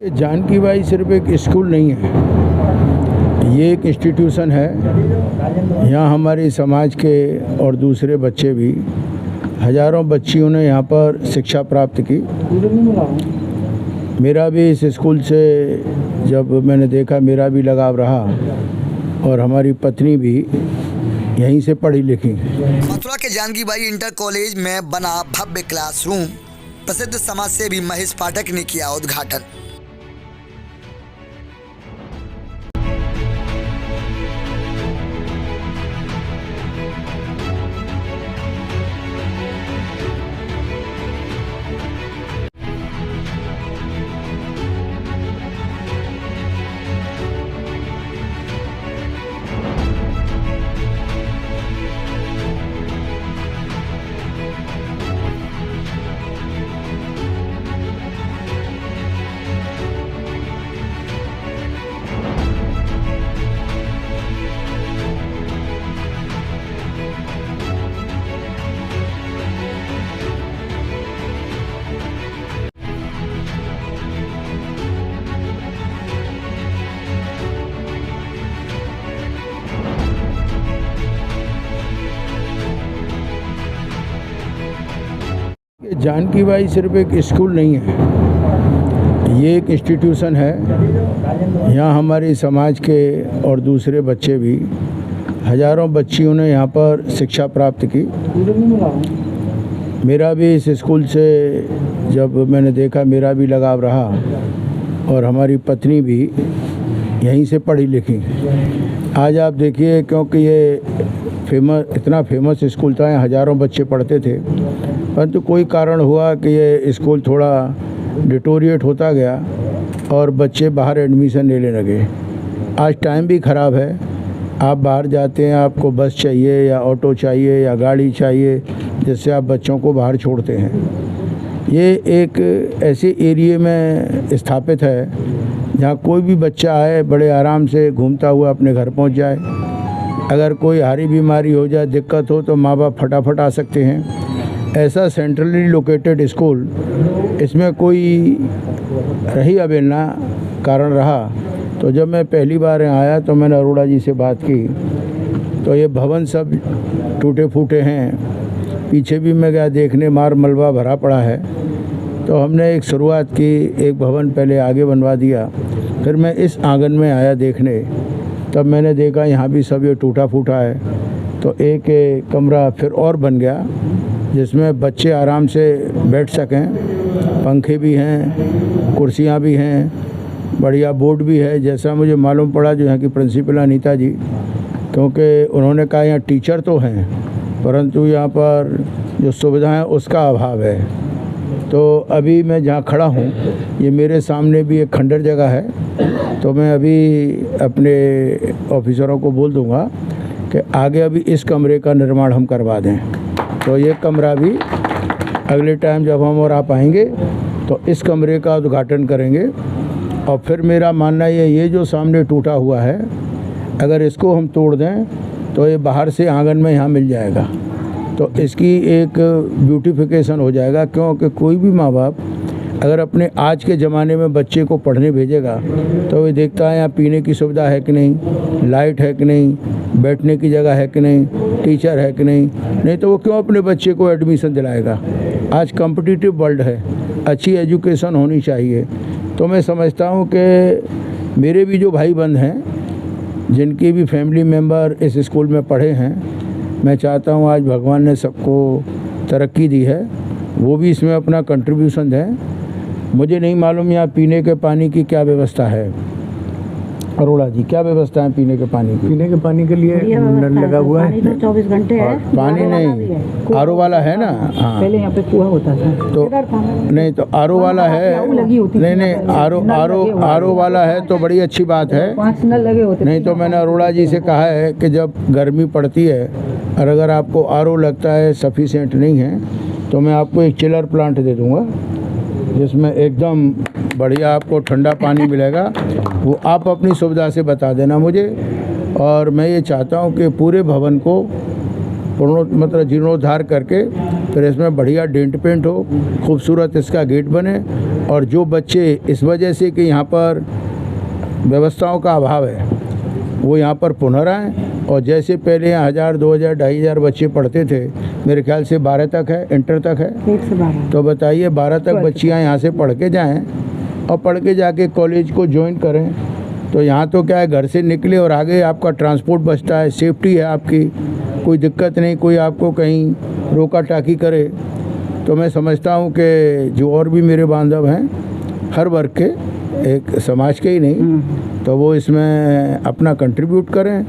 जानकी बाई सिर्फ एक स्कूल नहीं है, ये एक इंस्टीट्यूशन है। यहाँ हमारे समाज के और दूसरे बच्चे भी, हज़ारों बच्चियों ने यहाँ पर शिक्षा प्राप्त की। मेरा भी इस स्कूल से जब मैंने देखा, मेरा भी लगाव रहा और हमारी पत्नी भी यहीं से पढ़ी लिखी। मथुरा के जानकी बाई इंटर कॉलेज में बना भव्य क्लासरूम प्रसिद्ध समाजसेवी महेश पाठक ने किया उद्घाटन। जानकी बाई सिर्फ एक स्कूल नहीं है, ये एक इंस्टीट्यूशन है। यहाँ हमारे समाज के और दूसरे बच्चे भी, हज़ारों बच्चियों ने यहाँ पर शिक्षा प्राप्त की। मेरा भी इस स्कूल से जब मैंने देखा, मेरा भी लगाव रहा और हमारी पत्नी भी यहीं से पढ़ी लिखी। आज आप देखिए, क्योंकि ये इतना फेमस स्कूल था, यहाँ हज़ारों बच्चे पढ़ते थे, परंतु कोई कारण हुआ कि ये स्कूल थोड़ा डिटोरिएट होता गया और बच्चे बाहर एडमिशन लेने लगे। आज टाइम भी ख़राब है, आप बाहर जाते हैं, आपको बस चाहिए या ऑटो चाहिए या गाड़ी चाहिए, जिससे आप बच्चों को बाहर छोड़ते हैं। ये एक ऐसे एरिया में स्थापित है जहाँ कोई भी बच्चा आए, बड़े आराम से घूमता हुआ अपने घर पहुँच जाए। अगर कोई भारी बीमारी हो जाए, दिक्कत हो, तो माँ बाप फटाफट आ सकते हैं। ऐसा सेंट्रली लोकेटेड स्कूल, इसमें कोई रही अवहेलना कारण रहा। तो जब मैं पहली बार यहाँ आया तो मैंने अरोड़ा जी से बात की, तो ये भवन सब टूटे फूटे हैं, पीछे भी मैं गया देखने, मार मलबा भरा पड़ा है। तो हमने एक शुरुआत की, एक भवन पहले आगे बनवा दिया, फिर मैं इस आंगन में आया देखने। तब मैंने देखा यहाँ भी सब ये टूटा फूटा है, तो एक कमरा फिर और बन गया जिसमें बच्चे आराम से बैठ सकें। पंखे भी हैं, कुर्सियां भी हैं, बढ़िया बोर्ड भी है, जैसा मुझे मालूम पड़ा जो यहाँ की प्रिंसिपल अनीता जी, क्योंकि उन्होंने कहा यहाँ टीचर तो हैं परंतु यहाँ पर जो सुविधाएं उसका अभाव है। तो अभी मैं जहाँ खड़ा हूँ, ये मेरे सामने भी एक खंडर जगह है, तो मैं अभी अपने ऑफिसरों को बोल दूँगा कि आगे अभी इस कमरे का निर्माण हम करवा दें। तो ये कमरा भी अगले टाइम जब हम और आप आएंगे तो इस कमरे का उद्घाटन करेंगे। और फिर मेरा मानना ये जो सामने टूटा हुआ है, अगर इसको हम तोड़ दें तो ये बाहर से आंगन में यहाँ मिल जाएगा, तो इसकी एक ब्यूटिफिकेशन हो जाएगा। क्योंकि कोई भी माँ बाप अगर अपने आज के ज़माने में बच्चे को पढ़ने भेजेगा तो वो देखता है यहाँ पीने की सुविधा है कि नहीं, लाइट है कि नहीं, बैठने की जगह है कि नहीं, टीचर है कि नहीं तो वो क्यों अपने बच्चे को एडमिशन दिलाएगा। आज कॉम्पिटिटिव वर्ल्ड है, अच्छी एजुकेशन होनी चाहिए। तो मैं समझता हूँ कि मेरे भी जो भाई बंद हैं, जिनके भी फैमिली मेम्बर इस स्कूल में पढ़े हैं, मैं चाहता हूँ आज भगवान ने सबको तरक्की दी है, वो भी इसमें अपना कंट्रीब्यूशन दें। मुझे नहीं मालूम यहाँ पीने के पानी की क्या व्यवस्था है। अरोड़ा जी, क्या व्यवस्था है पीने के पानी की? पीने के पानी के लिए नल लगा हुआ है, तो 24 घंटे है। पानी नहीं, आरओ वाला है ना? हाँ, पहले यहाँ पे कुआं होता था, तो नहीं तो आरओ वाला है। नहीं, आरओ वाला है तो बड़ी अच्छी बात है। 5 नल लगे होते। नहीं तो मैंने अरोड़ा जी से कहा है कि जब गर्मी पड़ती है और अगर आपको आरओ लगता है सफिशिएंट नहीं है, तो मैं आपको एक चिलर प्लांट दे दूँगा जिसमें एकदम बढ़िया आपको ठंडा पानी मिलेगा। वो आप अपनी सुविधा से बता देना मुझे। और मैं ये चाहता हूँ कि पूरे भवन को जीर्णोद्धार करके फिर इसमें बढ़िया डेंट पेंट हो, खूबसूरत इसका गेट बने, और जो बच्चे इस वजह से कि यहाँ पर व्यवस्थाओं का अभाव है वो यहाँ पर पुनः आएँ, और जैसे पहले यहाँ 1000, 2000, 2500 बच्चे पढ़ते थे, मेरे ख्याल से 12 तक है, इंटर तक है, 1 से 12। तो बताइए 12 तक बच्चियाँ यहाँ से पढ़ के जाएँ और पढ़ के जाके कॉलेज को ज्वाइन करें। तो यहाँ तो क्या है, घर से निकले और आगे आपका ट्रांसपोर्ट बचता है, सेफ्टी है आपकी, कोई दिक्कत नहीं, कोई आपको कहीं रोका टाकी करे। तो मैं समझता हूँ कि जो और भी मेरे बांधव हैं, हर वर्ग के, एक समाज के ही नहीं, तो वो इसमें अपना कंट्रीब्यूट करें।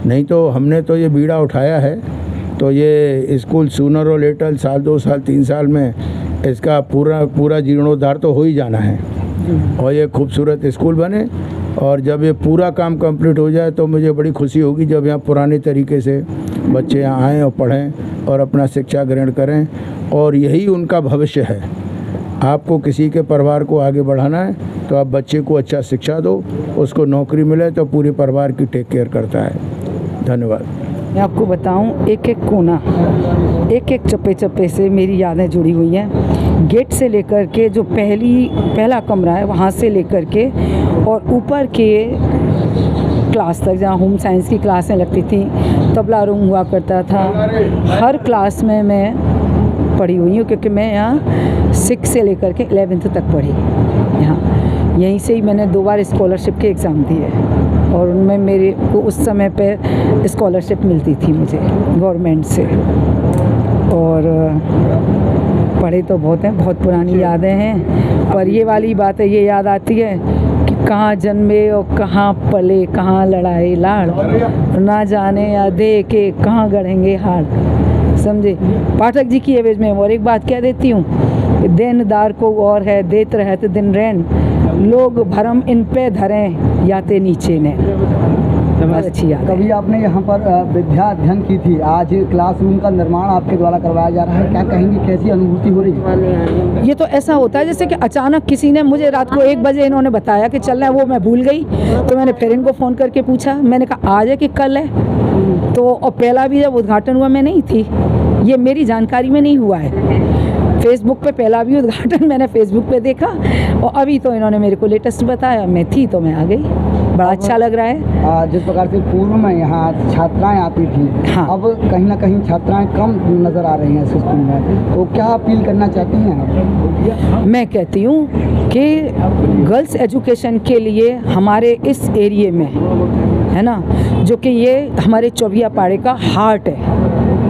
नहीं तो हमने तो ये बीड़ा उठाया है, तो ये स्कूल सूनर और लेटर साल 2 साल 3 साल में इसका पूरा जीर्णोद्धार तो हो ही जाना है, और ये खूबसूरत स्कूल बने। और जब ये पूरा काम कंप्लीट हो जाए तो मुझे बड़ी खुशी होगी जब यहाँ पुराने तरीके से बच्चे यहाँ आएँ और पढ़ें और अपना शिक्षा ग्रहण करें, और यही उनका भविष्य है। आपको किसी के परिवार को आगे बढ़ाना है तो आप बच्चे को अच्छा शिक्षा दो, उसको नौकरी मिले तो पूरे परिवार की टेक केयर करता है। धन्यवाद। मैं आपको बताऊं, एक एक कोना, एक एक चप्पे चप्पे से मेरी यादें जुड़ी हुई हैं। गेट से लेकर के जो पहला कमरा है वहाँ से लेकर के और ऊपर के क्लास तक, जहाँ होम साइंस की क्लासें लगती थी, तबला रूम हुआ करता था, हर क्लास में मैं पढ़ी हुई हूँ, क्योंकि मैं यहाँ 6 से लेकर के 11th तक पढ़ी यहाँ। यहीं से ही मैंने 2 बार स्कॉलरशिप के एग्ज़ाम दिए, और उनमें मेरे को उस समय पे स्कॉलरशिप मिलती थी मुझे गवर्नमेंट से। और पढ़े तो बहुत हैं, बहुत पुरानी यादें हैं, पर ये वाली बात है, ये याद आती है कि कहाँ जन्मे और कहाँ पले, कहाँ लड़ाई लाड़, ना जाने या दे के कहाँ गढ़ेंगे हाड़। समझे? पाठक जी की एवज में और एक बात कह देती हूँ कि देनदार को और है, देत रहत दिन रैन, लोग भरम इन पे धरें याते नीचे ने। अच्छी याद है। कभी आपने यहाँ पर विद्या अध्ययन की थी, आज क्लासरूम का निर्माण आपके द्वारा करवाया जा रहा है, क्या कहेंगे, कैसी अनुभूति हो रही है? ये तो ऐसा होता है जैसे कि अचानक किसी ने मुझे रात को 1 बजे इन्होंने बताया कि चलना है, वो मैं भूल गई, तो मैंने फिर इनको फ़ोन करके पूछा, मैंने कहा आज है कि कल है, तो और पहला भी जब उद्घाटन हुआ मैं नहीं थी, ये मेरी जानकारी में नहीं हुआ है। फेसबुक पे पहला भी उद्घाटन मैंने फेसबुक पे देखा, और अभी तो इन्होंने मेरे को लेटेस्ट बताया, मैं थी तो मैं आ गई। बड़ा अच्छा लग रहा है। जिस प्रकार से पूर्व में यहाँ छात्राएं आती थी, हाँ। अब कहीं ना कहीं छात्राएं कम नज़र आ रही हैं इस स्कूल में, तो क्या अपील करना चाहती हैं आप? मैं कहती हूँ कि गर्ल्स एजुकेशन के लिए हमारे इस एरिए में है ना, जो कि ये हमारे चौबिया पाड़े का हार्ट है,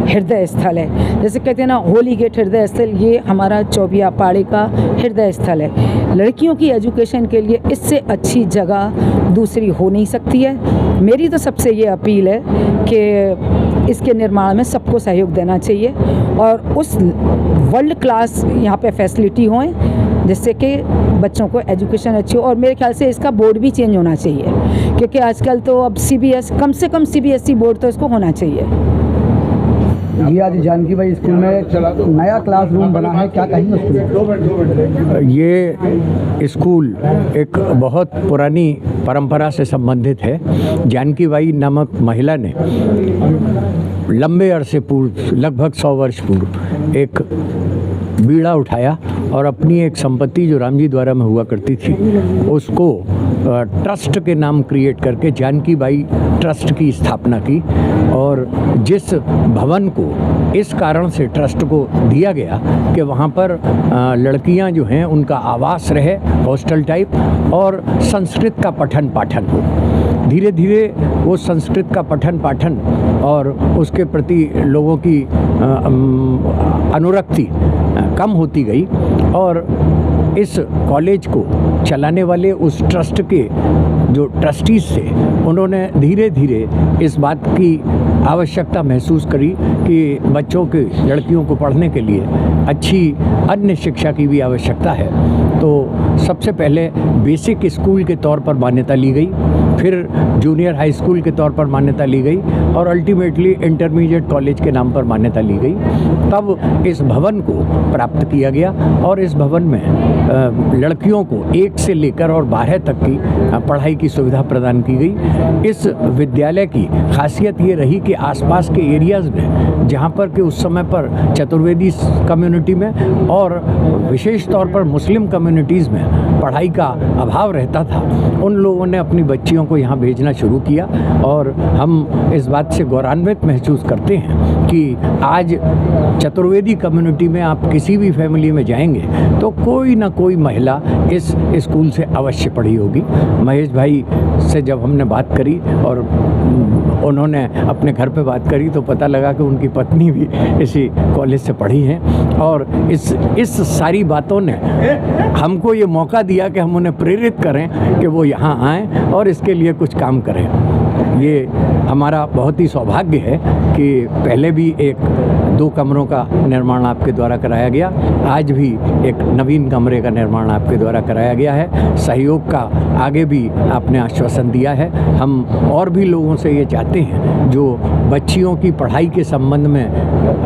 हृदय स्थल है, जैसे कहते हैं ना होली गेट हृदय स्थल, ये हमारा चौबिया पाड़े का हृदय स्थल है। लड़कियों की एजुकेशन के लिए इससे अच्छी जगह दूसरी हो नहीं सकती है। मेरी तो सबसे ये अपील है कि इसके निर्माण में सबको सहयोग देना चाहिए, और उस वर्ल्ड क्लास यहाँ पे फैसिलिटी हों जिससे कि बच्चों को एजुकेशन अच्छी हो। और मेरे ख्याल से इसका बोर्ड भी चेंज होना चाहिए, क्योंकि आजकल तो अब कम से कम CBSE बोर्ड तो इसको होना चाहिए। जी, आज जानकी बाई स्कूल में नया क्लासरूम बना है, क्या कहेंगे उसको? ये स्कूल एक बहुत पुरानी परंपरा से संबंधित है। जानकी बाई नामक महिला ने लंबे अरसे पूर्व, लगभग 100 वर्ष पूर्व, एक बीड़ा उठाया और अपनी एक संपत्ति जो रामजी द्वारा में हुआ करती थी उसको ट्रस्ट के नाम क्रिएट करके जानकी बाई ट्रस्ट की स्थापना की। और जिस भवन को इस कारण से ट्रस्ट को दिया गया कि वहाँ पर लड़कियाँ जो हैं उनका आवास रहे, हॉस्टल टाइप, और संस्कृत का पठन पाठन हो। धीरे धीरे वो संस्कृत का पठन पाठन और उसके प्रति लोगों की अनुरक्ति कम होती गई, और इस कॉलेज को चलाने वाले उस ट्रस्ट के जो ट्रस्टीज थे उन्होंने धीरे धीरे इस बात की आवश्यकता महसूस करी कि बच्चों के, लड़कियों को पढ़ने के लिए अच्छी अन्य शिक्षा की भी आवश्यकता है। तो सबसे पहले बेसिक स्कूल के तौर पर मान्यता ली गई, फिर जूनियर हाई स्कूल के तौर पर मान्यता ली गई और अल्टीमेटली इंटरमीडिएट कॉलेज के नाम पर मान्यता ली गई। तब इस भवन को प्राप्त किया गया और इस भवन में लड़कियों को 1 से लेकर और 12 तक की पढ़ाई की सुविधा प्रदान की गई। इस विद्यालय की खासियत ये रही कि आसपास के एरियाज़ में जहाँ पर कि उस समय पर चतुर्वेदी कम्युनिटी में और विशेष तौर पर मुस्लिम कम्युनिटीज़ में पढ़ाई का अभाव रहता था, उन लोगों ने अपनी बच्चियों को यहाँ भेजना शुरू किया और हम इस बात से गौरवान्वित महसूस करते हैं कि आज चतुर्वेदी कम्युनिटी में आप किसी भी फैमिली में जाएंगे तो कोई ना कोई महिला इस स्कूल से अवश्य पढ़ी होगी। महेश भाई से जब हमने बात करी और उन्होंने अपने घर पे बात करी तो पता लगा कि उनकी पत्नी भी इसी कॉलेज से पढ़ी हैं और इस सारी बातों ने हमको ये मौका दिया कि हम उन्हें प्रेरित करें कि वो यहाँ आएँ और इसके लिए कुछ काम करें। ये हमारा बहुत ही सौभाग्य है कि पहले भी 2 कमरों का निर्माण आपके द्वारा कराया गया, आज भी एक नवीन कमरे का निर्माण आपके द्वारा कराया गया है। सहयोग का आगे भी आपने आश्वासन दिया है। हम और भी लोगों से ये चाहते हैं जो बच्चियों की पढ़ाई के संबंध में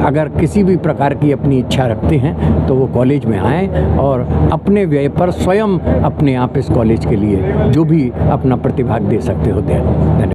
अगर किसी भी प्रकार की अपनी इच्छा रखते हैं तो वो कॉलेज में आएँ और अपने व्यय पर स्वयं अपने आप इस कॉलेज के लिए जो भी अपना प्रतिभाग दे सकते हो दें।